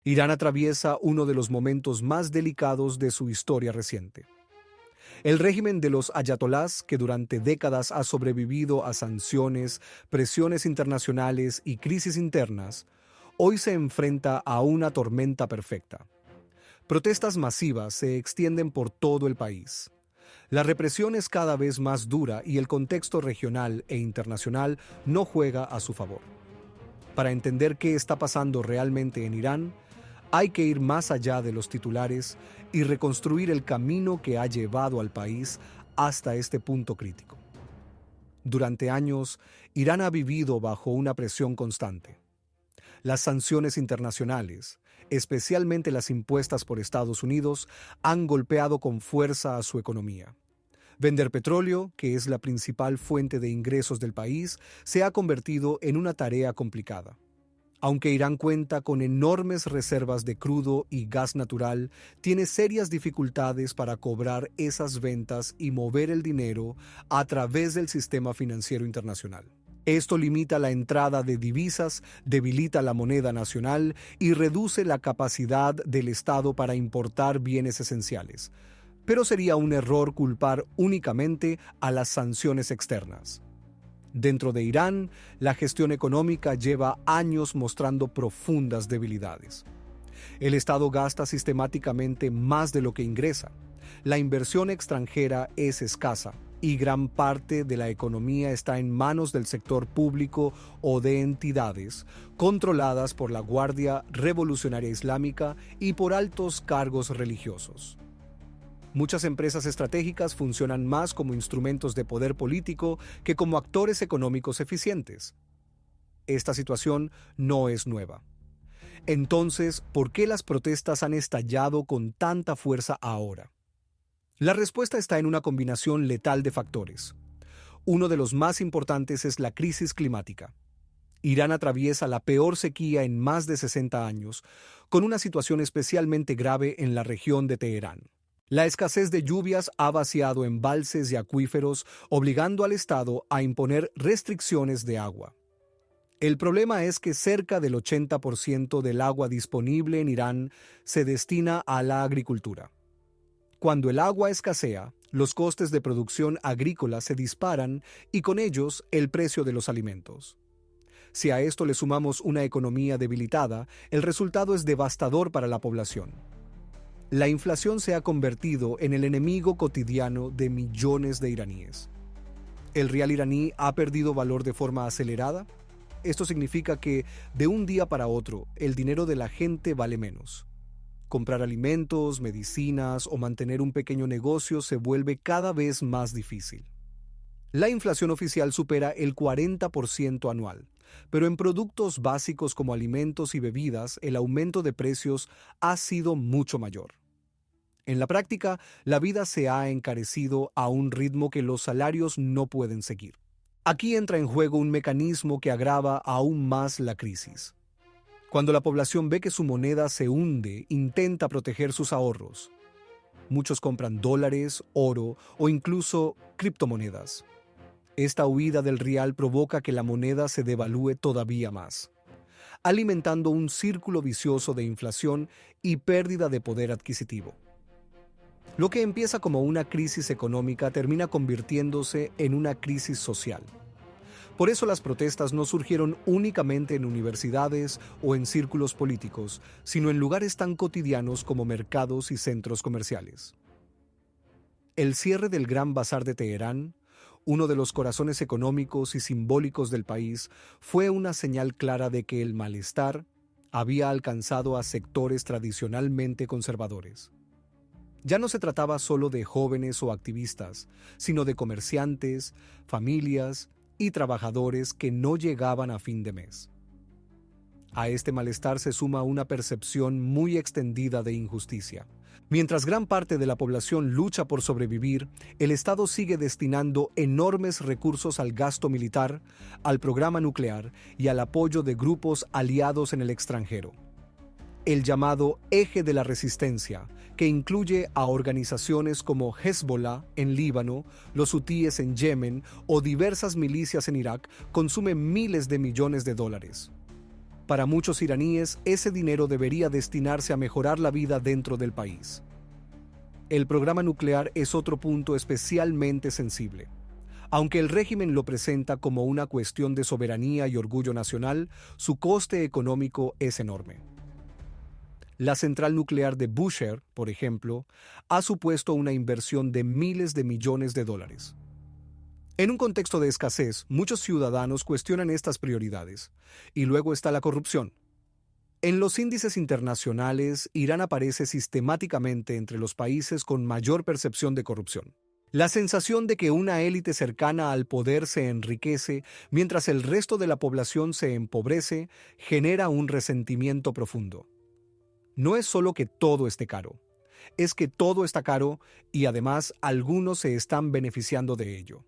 Irán atraviesa uno de los momentos más delicados de su historia reciente. El régimen de los ayatolás, que durante décadas ha sobrevivido a sanciones, presiones internacionales y crisis internas, hoy se enfrenta a una tormenta perfecta. Protestas masivas se extienden por todo el país. La represión es cada vez más dura y el contexto regional e internacional no juega a su favor. Para entender qué está pasando realmente en Irán, hay que ir más allá de los titulares y reconstruir el camino que ha llevado al país hasta este punto crítico. Durante años, Irán ha vivido bajo una presión constante. Las sanciones internacionales, especialmente las impuestas por Estados Unidos, han golpeado con fuerza a su economía. Vender petróleo, que es la principal fuente de ingresos del país, se ha convertido en una tarea complicada. Aunque Irán cuenta con enormes reservas de crudo y gas natural, tiene serias dificultades para cobrar esas ventas y mover el dinero a través del sistema financiero internacional. Esto limita la entrada de divisas, debilita la moneda nacional y reduce la capacidad del Estado para importar bienes esenciales. Pero sería un error culpar únicamente a las sanciones externas. Dentro de Irán, la gestión económica lleva años mostrando profundas debilidades. El Estado gasta sistemáticamente más de lo que ingresa. La inversión extranjera es escasa y gran parte de la economía está en manos del sector público o de entidades controladas por la Guardia Revolucionaria Islámica y por altos cargos religiosos. Muchas empresas estratégicas funcionan más como instrumentos de poder político que como actores económicos eficientes. Esta situación no es nueva. Entonces, ¿por qué las protestas han estallado con tanta fuerza ahora? La respuesta está en una combinación letal de factores. Uno de los más importantes es la crisis climática. Irán atraviesa la peor sequía en más de 60 años, con una situación especialmente grave en la región de Teherán. La escasez de lluvias ha vaciado embalses y acuíferos, obligando al Estado a imponer restricciones de agua. El problema es que cerca del 80% del agua disponible en Irán se destina a la agricultura. Cuando el agua escasea, los costes de producción agrícola se disparan y con ellos el precio de los alimentos. Si a esto le sumamos una economía debilitada, el resultado es devastador para la población. La inflación se ha convertido en el enemigo cotidiano de millones de iraníes. ¿El rial iraní ha perdido valor de forma acelerada? Esto significa que, de un día para otro, el dinero de la gente vale menos. Comprar alimentos, medicinas o mantener un pequeño negocio se vuelve cada vez más difícil. La inflación oficial supera el 40% anual, pero en productos básicos como alimentos y bebidas, el aumento de precios ha sido mucho mayor. En la práctica, la vida se ha encarecido a un ritmo que los salarios no pueden seguir. Aquí entra en juego un mecanismo que agrava aún más la crisis. Cuando la población ve que su moneda se hunde, intenta proteger sus ahorros. Muchos compran dólares, oro o incluso criptomonedas. Esta huida del rial provoca que la moneda se devalúe todavía más, alimentando un círculo vicioso de inflación y pérdida de poder adquisitivo. Lo que empieza como una crisis económica termina convirtiéndose en una crisis social. Por eso las protestas no surgieron únicamente en universidades o en círculos políticos, sino en lugares tan cotidianos como mercados y centros comerciales. El cierre del Gran Bazar de Teherán, uno de los corazones económicos y simbólicos del país, fue una señal clara de que el malestar había alcanzado a sectores tradicionalmente conservadores. Ya no se trataba solo de jóvenes o activistas, sino de comerciantes, familias y trabajadores que no llegaban a fin de mes. A este malestar se suma una percepción muy extendida de injusticia. Mientras gran parte de la población lucha por sobrevivir, el Estado sigue destinando enormes recursos al gasto militar, al programa nuclear y al apoyo de grupos aliados en el extranjero. El llamado Eje de la Resistencia, que incluye a organizaciones como Hezbollah en Líbano, los hutíes en Yemen o diversas milicias en Irak, consume miles de millones de dólares. Para muchos iraníes, ese dinero debería destinarse a mejorar la vida dentro del país. El programa nuclear es otro punto especialmente sensible. Aunque el régimen lo presenta como una cuestión de soberanía y orgullo nacional, su coste económico es enorme. La central nuclear de Bushehr, por ejemplo, ha supuesto una inversión de miles de millones de dólares. En un contexto de escasez, muchos ciudadanos cuestionan estas prioridades. Y luego está la corrupción. En los índices internacionales, Irán aparece sistemáticamente entre los países con mayor percepción de corrupción. La sensación de que una élite cercana al poder se enriquece mientras el resto de la población se empobrece genera un resentimiento profundo. No es solo que todo esté caro, es que todo está caro y además algunos se están beneficiando de ello.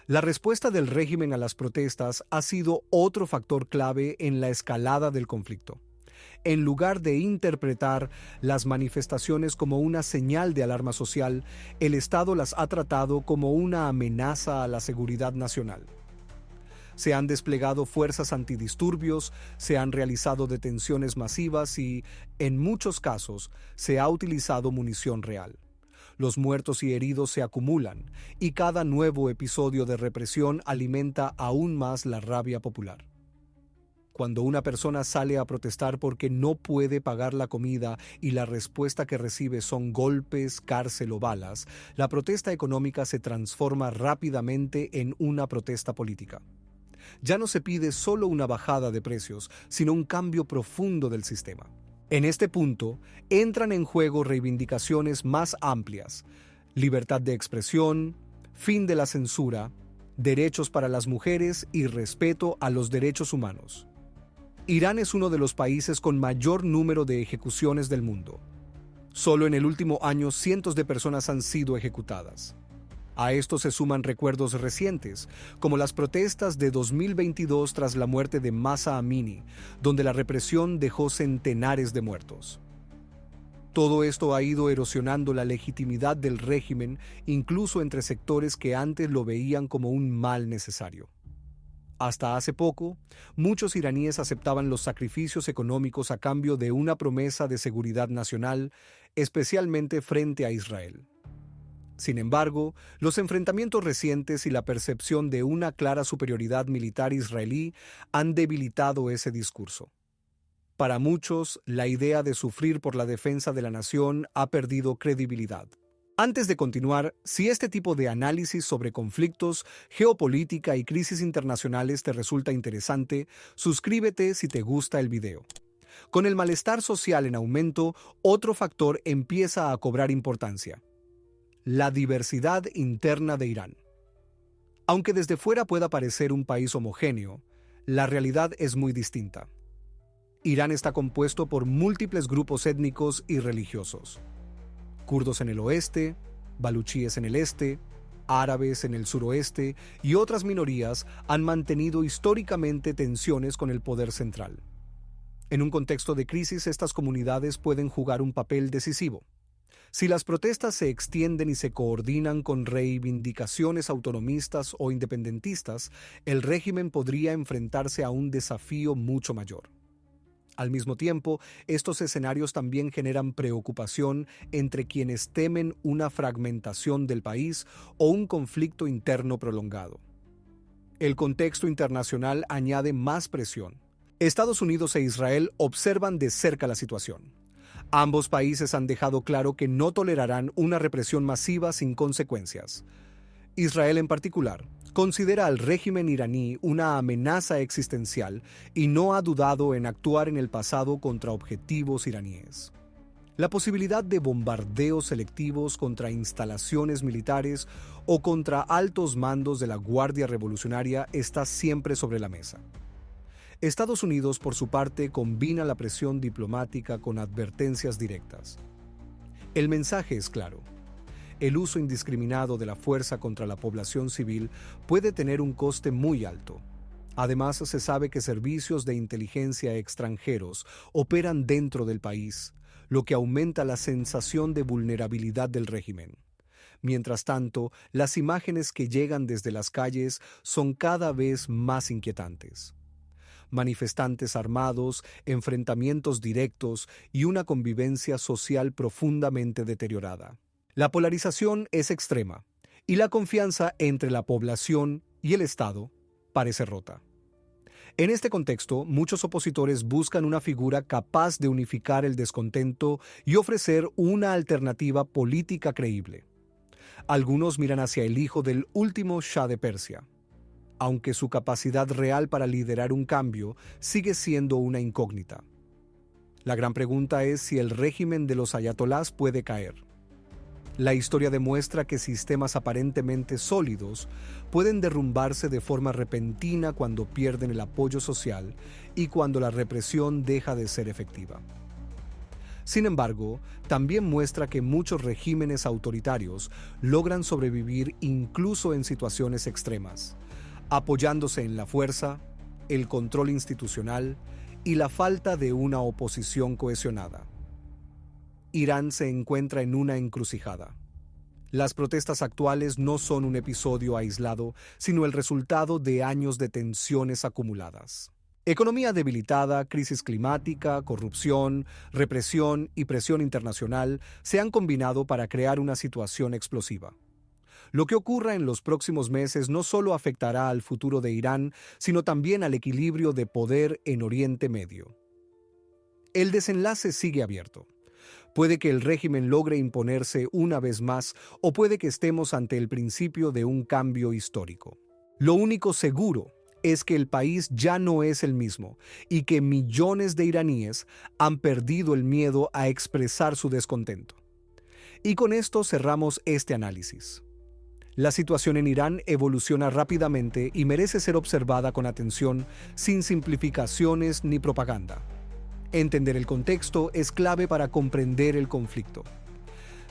La respuesta del régimen a las protestas ha sido otro factor clave en la escalada del conflicto. En lugar de interpretar las manifestaciones como una señal de alarma social, el Estado las ha tratado como una amenaza a la seguridad nacional. Se han desplegado fuerzas antidisturbios, se han realizado detenciones masivas y, en muchos casos, se ha utilizado munición real. Los muertos y heridos se acumulan, y cada nuevo episodio de represión alimenta aún más la rabia popular. Cuando una persona sale a protestar porque no puede pagar la comida y la respuesta que recibe son golpes, cárcel o balas, la protesta económica se transforma rápidamente en una protesta política. Ya no se pide solo una bajada de precios, sino un cambio profundo del sistema. En este punto, entran en juego reivindicaciones más amplias: libertad de expresión, fin de la censura, derechos para las mujeres y respeto a los derechos humanos. Irán es uno de los países con mayor número de ejecuciones del mundo. Solo en el último año cientos de personas han sido ejecutadas. A esto se suman recuerdos recientes, como las protestas de 2022 tras la muerte de Mahsa Amini, donde la represión dejó centenares de muertos. Todo esto ha ido erosionando la legitimidad del régimen, incluso entre sectores que antes lo veían como un mal necesario. Hasta hace poco, muchos iraníes aceptaban los sacrificios económicos a cambio de una promesa de seguridad nacional, especialmente frente a Israel. Sin embargo, los enfrentamientos recientes y la percepción de una clara superioridad militar israelí han debilitado ese discurso. Para muchos, la idea de sufrir por la defensa de la nación ha perdido credibilidad. Antes de continuar, si este tipo de análisis sobre conflictos, geopolítica y crisis internacionales te resulta interesante, suscríbete si te gusta el video. Con el malestar social en aumento, otro factor empieza a cobrar importancia: la diversidad interna de Irán. Aunque desde fuera pueda parecer un país homogéneo, la realidad es muy distinta. Irán está compuesto por múltiples grupos étnicos y religiosos: kurdos en el oeste, baluchíes en el este, árabes en el suroeste y otras minorías han mantenido históricamente tensiones con el poder central. En un contexto de crisis, estas comunidades pueden jugar un papel decisivo. Si las protestas se extienden y se coordinan con reivindicaciones autonomistas o independentistas, el régimen podría enfrentarse a un desafío mucho mayor. Al mismo tiempo, estos escenarios también generan preocupación entre quienes temen una fragmentación del país o un conflicto interno prolongado. El contexto internacional añade más presión. Estados Unidos e Israel observan de cerca la situación. Ambos países han dejado claro que no tolerarán una represión masiva sin consecuencias. Israel, en particular, considera al régimen iraní una amenaza existencial y no ha dudado en actuar en el pasado contra objetivos iraníes. La posibilidad de bombardeos selectivos contra instalaciones militares o contra altos mandos de la Guardia Revolucionaria está siempre sobre la mesa. Estados Unidos, por su parte, combina la presión diplomática con advertencias directas. El mensaje es claro: el uso indiscriminado de la fuerza contra la población civil puede tener un coste muy alto. Además, se sabe que servicios de inteligencia extranjeros operan dentro del país, lo que aumenta la sensación de vulnerabilidad del régimen. Mientras tanto, las imágenes que llegan desde las calles son cada vez más inquietantes. manifestantes armados, enfrentamientos directos y una convivencia social profundamente deteriorada. La polarización es extrema y la confianza entre la población y el Estado parece rota. En este contexto, muchos opositores buscan una figura capaz de unificar el descontento y ofrecer una alternativa política creíble. Algunos miran hacia el hijo del último Shah de Persia, aunque su capacidad real para liderar un cambio sigue siendo una incógnita. La gran pregunta es si el régimen de los ayatolás puede caer. La historia demuestra que sistemas aparentemente sólidos pueden derrumbarse de forma repentina cuando pierden el apoyo social y cuando la represión deja de ser efectiva. Sin embargo, también muestra que muchos regímenes autoritarios logran sobrevivir incluso en situaciones extremas, apoyándose en la fuerza, el control institucional y la falta de una oposición cohesionada. Irán se encuentra en una encrucijada. Las protestas actuales no son un episodio aislado, sino el resultado de años de tensiones acumuladas. Economía debilitada, crisis climática, corrupción, represión y presión internacional se han combinado para crear una situación explosiva. Lo que ocurra en los próximos meses no solo afectará al futuro de Irán, sino también al equilibrio de poder en Oriente Medio. El desenlace sigue abierto. Puede que el régimen logre imponerse una vez más o puede que estemos ante el principio de un cambio histórico. Lo único seguro es que el país ya no es el mismo y que millones de iraníes han perdido el miedo a expresar su descontento. Y con esto cerramos este análisis. La situación en Irán evoluciona rápidamente y merece ser observada con atención, sin simplificaciones ni propaganda. Entender el contexto es clave para comprender el conflicto.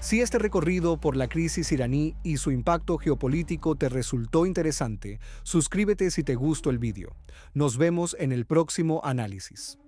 Si este recorrido por la crisis iraní y su impacto geopolítico te resultó interesante, suscríbete si te gustó el vídeo. Nos vemos en el próximo análisis.